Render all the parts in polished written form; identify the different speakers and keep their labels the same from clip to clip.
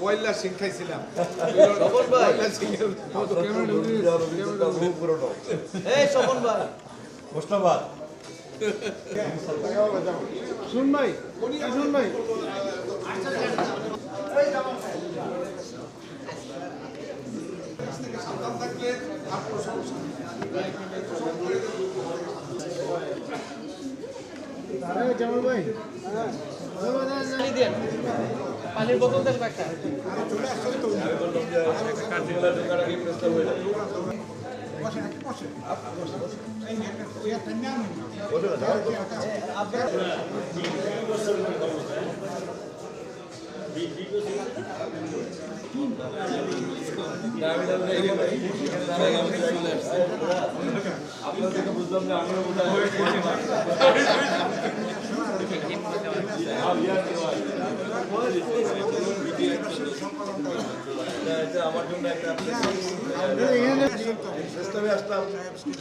Speaker 1: বয়লা সিং খাইছিলাম শুন ভাই শুন ভাই জামাল ভাই পানির বোতল দেন একটা চলে আসছে তো কার্যকলাপ দোকান আগে প্রস্তাব হয়ে যাবে বসে নাকি বসে এই ওই একটা নাম বসে আপনারা আপনাদেরকে বুঝলাম যে আমিও আমার জন্য একটা আসলাম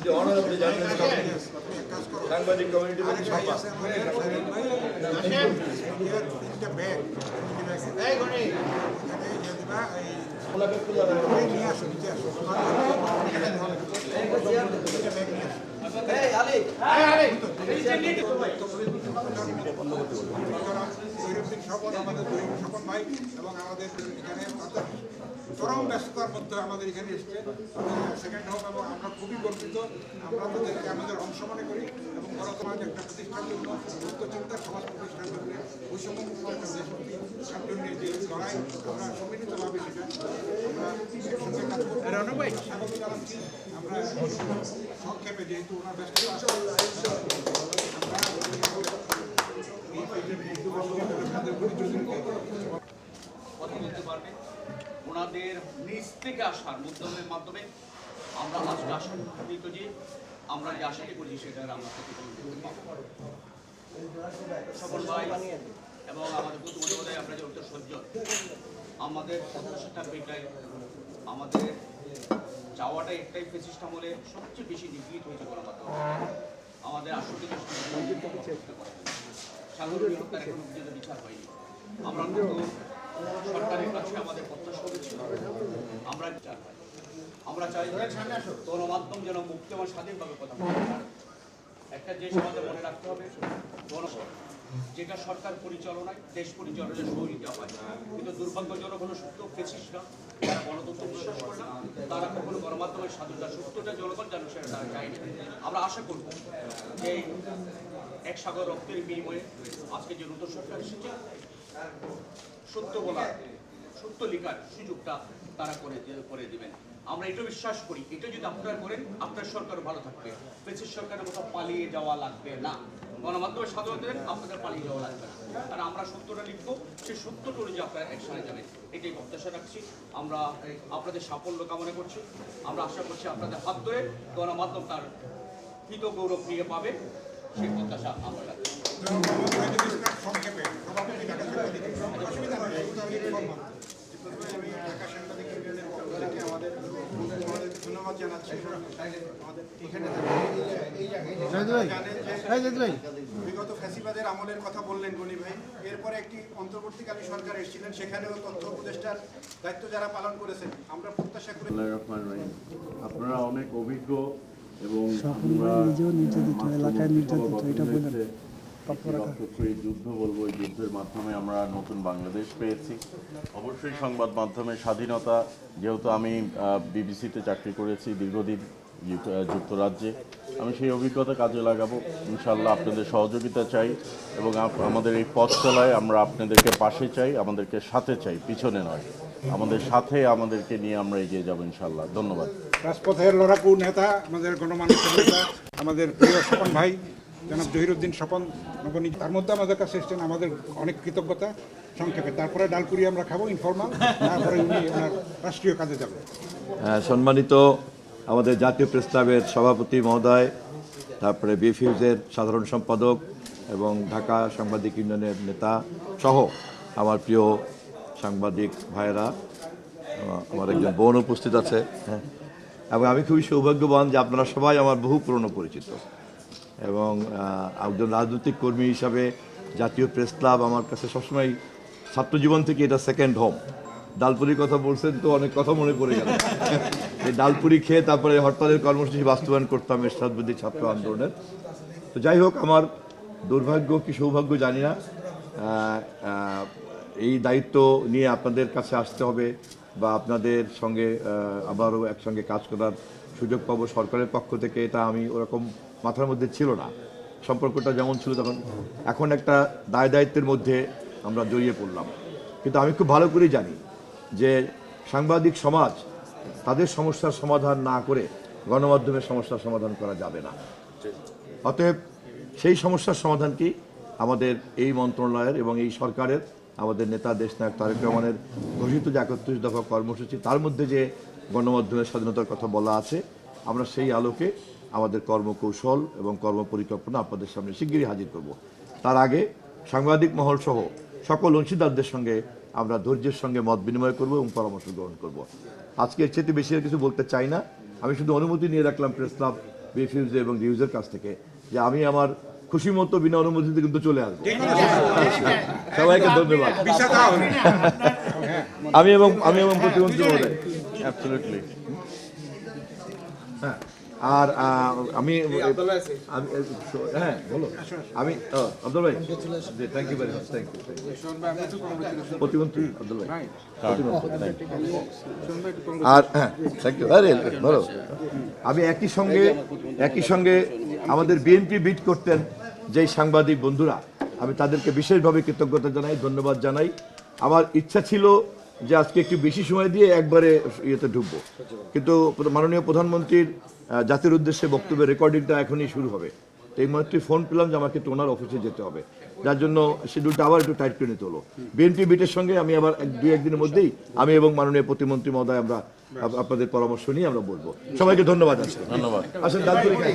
Speaker 1: যে অনারেবল সাংবাদিক কমিউনিটি স্বপন ভাই এবং আমাদের এখানে চরম ব্যস্ততার মধ্যে আমাদের এখানে এসছে সেকেন্ড হোম এবং আমরা খুবই গর্বিত। আমরা তাদেরকে আমাদের অংশ মনে করি এবং বড় সমাজ একটা প্রতিষ্ঠার জন্য মুক্ত চিন্তার সমাজ প্রতিষ্ঠার জন্য বৈষম্যমুক্ত একটা দেশমুক্তি জন্য যে লড়াই আমরা সম্মিলিতভাবে সেটা আমরা একসঙ্গে কাজ করবো। স্বাগত জানাচ্ছি আমরা সংক্ষেপে যেহেতু ওনার ব্যস্ততা
Speaker 2: কথা বলতে পারবে ওনাদের নিজ থেকে আসার উদ্যমের মাধ্যমে আমরা আজকে আশান্বিত যে আমরা যে আশাটি করি সেটা আমরা প্রতিফলন করতে পারবো। সকল ভাই এবং আমাদের প্রতিমন্ত্রী আমরা যে উত্তর সজ্জন আমাদের প্রত্যাশাটা এটাই, আমাদের চাওয়াটা একটাই ফেসিস্ট আমলে সবচেয়ে বেশি নিগৃহীত হয়েছে গণমাধ্যম আমাদের আসলে সাধারণ হত্যার এখন পর্যন্ত বিচার হয়নি। আমরা সরকারের কাছে আমাদের প্রত্যাশা হয়েছিল আমরা বিচার পাই। আমরা চাই গণমাধ্যম যেন মুক্ত এবং স্বাধীনভাবে কথা বলতে পারে। একটা জিনিস আমাদের মনে রাখতে হবে, যেটা সরকার পরিচালনায় দেশ পরিচালনায় সহযোগিতা হয়, কিন্তু দুর্ভাগ্যজনক হলো সত্য ফেসিস্টরা যারা গণতন্ত্র বিশ্বাস করে না তারা কখনো গণমাধ্যমের স্বাধীনতা সত্যটা জনগণ যেন সেটা তারা চায় না। আমরা আশা করব যে এক সাগর রক্তের বিনিময়ে আজকে যে নতুন সরকার এসেছে সত্য বলার সত্য লেখার সুযোগটা তারা করে দিবেন। আমরা এটা বিশ্বাস করি, এটা যদি আপনারা করেন আপনার সরকার ভালো থাকবে, ফেসিস্ট সরকারের মতো পালিয়ে যাওয়া লাগবে না, গণমাধ্যমের স্বাধীনতা দেন আপনাদের পালিয়ে যাওয়া লাগবে না। আর আমরা সত্যটা লিখবো, সেই সত্যটা অনুযায়ী আপনারা একসাথে যাবেন, এটাই প্রত্যাশা রাখছি। আমরা আপনাদের সাফল্য কামনা করছি। আমরা আশা করছি আপনাদের হাত ধরে গণমাধ্যম তার কৃত গৌরব ফিরে পাবে, সেই প্রত্যাশা আমরা রাখছি। ধন্যবাদ জানাচ্ছি বিগত ফ্যাসিবাদের আমলের কথা বললেন গনি ভাই। এরপরে একটি অন্তর্বর্তীকালীন সরকার এসেছিলেন, সেখানেও তথ্য উপদেষ্টার দায়িত্ব যারা পালন করেছেন আমরা প্রত্যাশা করি।
Speaker 3: আপনারা অনেক অভিজ্ঞ এবং যুদ্ধ বলবো, এই যুদ্ধের মাধ্যমে আমরা নতুন বাংলাদেশ পেয়েছি। অবশ্যই সংবাদ মাধ্যমের স্বাধীনতা, যেহেতু আমি বিবিসিতে চাকরি করেছি দীর্ঘদিন যুক্তরাজ্যে, আমি সেই অভিজ্ঞতা কাজে লাগাবো ইনশাল্লাহ। আপনাদের সহযোগিতা চাই এবং আমাদের এই পথ চলায় আমরা আপনাদেরকে পাশে চাই, আমাদেরকে সাথে চাই, পিছনে নয়। আমাদের সাথে আমাদেরকে নিয়ে আমরা এগিয়ে যাবো ইনশাল্লাহ। ধন্যবাদ।
Speaker 1: রাজপথের লড়াকু নেতা, আমাদের গণমানুষের নেতা, আমাদের প্রিয় স্বপন ভাই জনাব জহিরুদ্দিন স্বপন নবনী, তার মধ্যে আমাদের কাছে এসছেন, আমাদের অনেক কৃতজ্ঞতা। সংক্ষেপে তারপরে ডালপুরি আমরা খাবো ইনফরমাল, তারপরে উনি ওনার রাষ্ট্রীয় কাজে যাবেন।
Speaker 4: সম্মানিত আমাদের জাতীয় প্রেস ক্লাবের সভাপতি মহোদয়, তারপরে বিএফইউজের সাধারণ সম্পাদক এবং ঢাকা সাংবাদিক ইউনিয়নের নেতা সহ আমার প্রিয় সাংবাদিক ভাইয়েরা, আমার একজন বোন উপস্থিত আছে, হ্যাঁ, এবং আমি খুবই সৌভাগ্যবান যে আপনারা সবাই আমার বহু পুরনো পরিচিত, এবং একজন রাজনৈতিক কর্মী হিসাবে জাতীয় প্রেস ক্লাব আমার কাছে সবসময় ছাত্রজীবন থেকে এটা সেকেন্ড হোম। ডালপুরির কথা বলছেন তো অনেক কথা মনে পড়ে গেল। এই ডালপুরি খেয়ে তারপরে হরতালের কর্মসূচি বাস্তবায়ন করতাম এরশাদ বিরোধী ছাত্র আন্দোলনের। তো যাই হোক, আমার দুর্ভাগ্য কি সৌভাগ্য জানি না, এই দায়িত্ব নিয়ে আপনাদের কাছে আসতে হবে বা আপনাদের সঙ্গে আবারও একসঙ্গে কাজ করার সুযোগ পাবো সরকারের পক্ষ থেকে, এটা আমি ওরকম মাথার মধ্যে ছিল না। সম্পর্কটা যেমন ছিল তখন, এখন একটা দায় দায়িত্বের মধ্যে আমরা জড়িয়ে পড়লাম। কিন্তু আমি খুব ভালো করে জানি যে সাংবাদিক সমাজ তাদের সমস্যার সমাধান না করে গণমাধ্যমের সমস্যার সমাধান করা যাবে না। অতএব সেই সমস্যার সমাধানটি আমাদের এই মন্ত্রণালয়ের এবং এই সরকারের, আমাদের নেতা দেশনায়ক তারেক রহমানের ঘোষিত যে 31 দফা কর্মসূচি, তার মধ্যে যে গণমাধ্যমের স্বাধীনতার কথা বলা আছে, আমরা সেই আলোকে আমাদের কর্মকৌশল এবং কর্মপরিকল্পনা আপনাদের সামনে শিগগিরই হাজির করব। তার আগে সাংবাদিক মহল সহ সকল অংশীদারদের সঙ্গে আমরা ধৈর্যের সঙ্গে মত বিনিময় করব এবং পরামর্শ গ্রহণ করব। আজকে এর চেয়ে বেশি আর কিছু বলতে চাই না। আমি শুধু অনুমতি নিয়ে রাখলাম প্রেস ক্লাব, বিএফইউজ এবং রিউজের কাছ থেকে যে আমি আমার খুশি মতো বিনা অনুমতিতে কিন্তু চলে আসবো। সবাইকে ধন্যবাদ। আমি এবং প্রতিমন্ত্রী মহোদয়,
Speaker 3: অ্যাবসলিউটলি।
Speaker 4: হ্যাঁ, আর আমি হ্যাঁ বলো, আমি আব্দুল ভাই, thank you very much, thank you. প্রতিমন্ত্রী আব্দুল ভাই, আর হ্যাঁ থ্যাংক ইউ। আরে বলো, আমি একই সঙ্গে আমাদের বিএনপি বিট করতেন যেই সাংবাদিক বন্ধুরা, আমি তাদেরকে বিশেষভাবে কৃতজ্ঞতা জানাই, ধন্যবাদ জানাই। আমার ইচ্ছা ছিল যে আজকে একটু বেশি সময় দিয়ে একবারে ইয়েতে ঢুকবো, কিন্তু মাননীয় প্রধানমন্ত্রীর জাতির উদ্দেশ্যে বক্তব্যের রেকর্ডিংটা এখনই শুরু হবে। তো এই মুহূর্তে ফোন পেলাম যে আমাকে তো ওনার অফিসে যেতে হবে, যার জন্য শিডিউলটা আবার একটু টাইট করে নিতে হলো। বিএনপি বিটের সঙ্গে আমি আবার দুই একদিনের মধ্যেই আমি এবং মাননীয় প্রতিমন্ত্রী মহোদয় আমরা আপনাদের পরামর্শ নিয়ে আমরা বলবো। সবাইকে ধন্যবাদ আছে,
Speaker 3: ধন্যবাদ।
Speaker 4: আসেন ডালপুরি খাই।